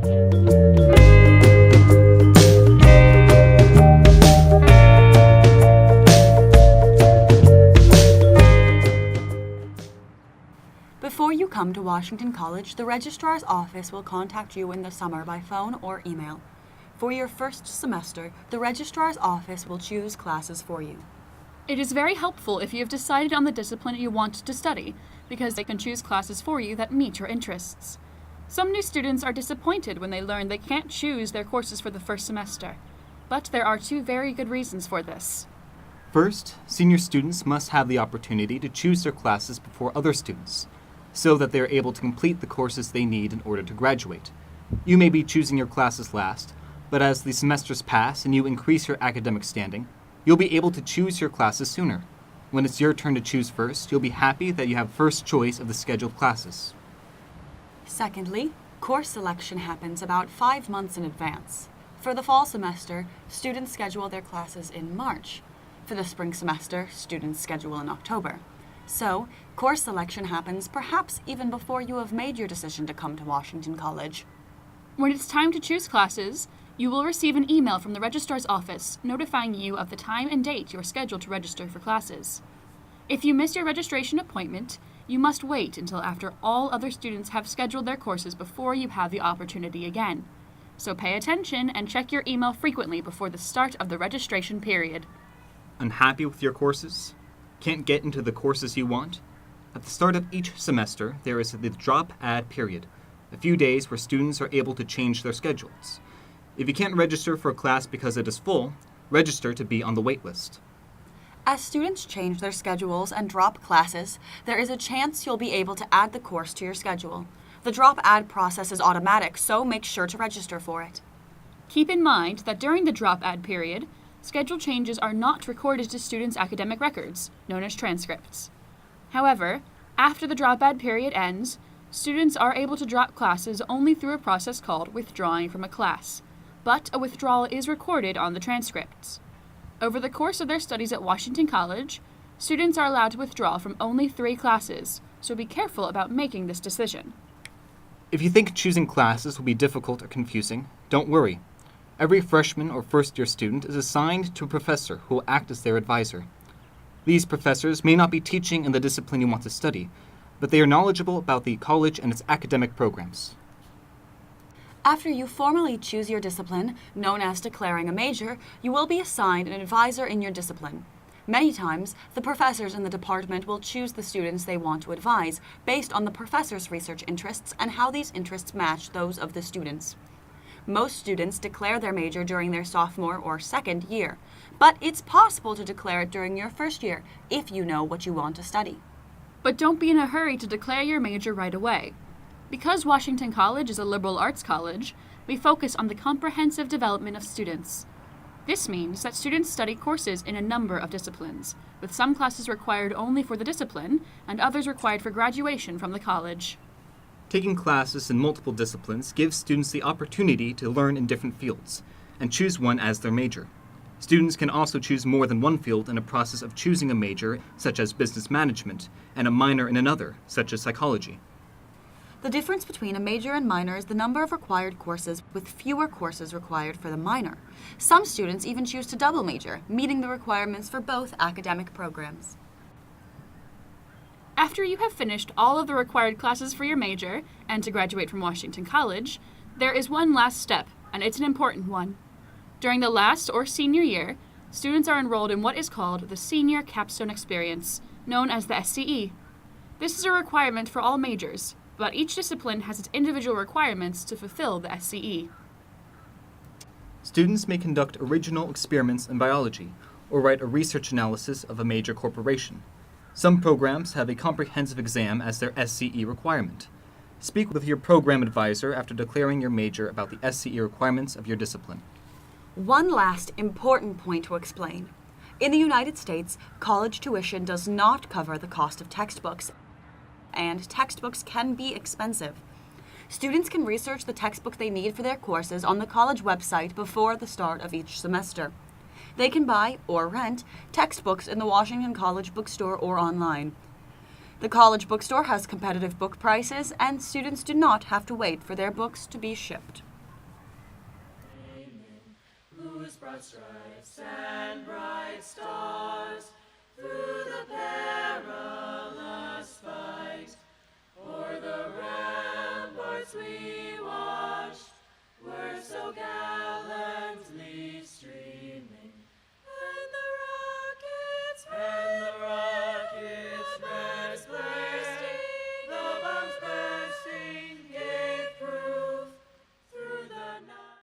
Before you come to Washington College, the registrar's office will contact you in the summer by phone or email. For your first semester, the registrar's office will choose classes for you. It is very helpful if you have decided on the discipline you want to study, because they can choose classes for you that meet your interests. Some new students are disappointed when they learn they can't choose their courses for the first semester, but there are two very good reasons for this. First, senior students must have the opportunity to choose their classes before other students, so that they are able to complete the courses they need in order to graduate. You may be choosing your classes last, but as the semesters pass and you increase your academic standing, you'll be able to choose your classes sooner. When it's your turn to choose first, you'll be happy that you have first choice of the scheduled classes. Secondly, course selection happens about 5 months in advance. For the fall semester, students schedule their classes in March. For the spring semester, students schedule in October. So, course selection happens perhaps even before you have made your decision to come to Washington College. When it's time to choose classes, you will receive an email from the registrar's office notifying you of the time and date you are scheduled to register for classes. If you miss your registration appointment, you must wait until after all other students have scheduled their courses before you have the opportunity again. So pay attention and check your email frequently before the start of the registration period. Unhappy with your courses? Can't get into the courses you want? At the start of each semester, there is the drop-add period, a few days where students are able to change their schedules. If you can't register for a class because it is full, register to be on the wait list. As students change their schedules and drop classes, there is a chance you'll be able to add the course to your schedule. The drop-add process is automatic, so make sure to register for it. Keep in mind that during the drop-add period, schedule changes are not recorded to students' academic records, known as transcripts. However, after the drop-add period ends, students are able to drop classes only through a process called withdrawing from a class, but a withdrawal is recorded on the transcripts. Over the course of their studies at Washington College, students are allowed to withdraw from only 3 classes, so be careful about making this decision. If you think choosing classes will be difficult or confusing, don't worry. Every freshman or first-year student is assigned to a professor who will act as their advisor. These professors may not be teaching in the discipline you want to study, but they are knowledgeable about the college and its academic programs. After you formally choose your discipline, known as declaring a major, you will be assigned an advisor in your discipline. Many times, the professors in the department will choose the students they want to advise based on the professor's research interests and how these interests match those of the students. Most students declare their major during their sophomore or second year, but it's possible to declare it during your first year if you know what you want to study. But don't be in a hurry to declare your major right away. Because Washington College is a liberal arts college, we focus on the comprehensive development of students. This means that students study courses in a number of disciplines, with some classes required only for the discipline and others required for graduation from the college. Taking classes in multiple disciplines gives students the opportunity to learn in different fields and choose one as their major. Students can also choose more than one field in a process of choosing a major, such as business management, and a minor in another, such as psychology. The difference between a major and minor is the number of required courses, with fewer courses required for the minor. Some students even choose to double major, meeting the requirements for both academic programs. After you have finished all of the required classes for your major and to graduate from Washington College, there is one last step, and it's an important one. During the last or senior year, students are enrolled in what is called the Senior Capstone Experience, known as the SCE. This is a requirement for all majors, but each discipline has its individual requirements to fulfill the SCE. Students may conduct original experiments in biology or write a research analysis of a major corporation. Some programs have a comprehensive exam as their SCE requirement. Speak with your program advisor after declaring your major about the SCE requirements of your discipline. One last important point to explain. In the United States, college tuition does not cover the cost of textbooks, and textbooks can be expensive. Students can research the textbook they need for their courses on the college website before the start of each semester. They can buy or rent textbooks in the Washington College bookstore or online. The college bookstore has competitive book prices, and students do not have to wait for their books to be shipped. whose broad stripes and bright stars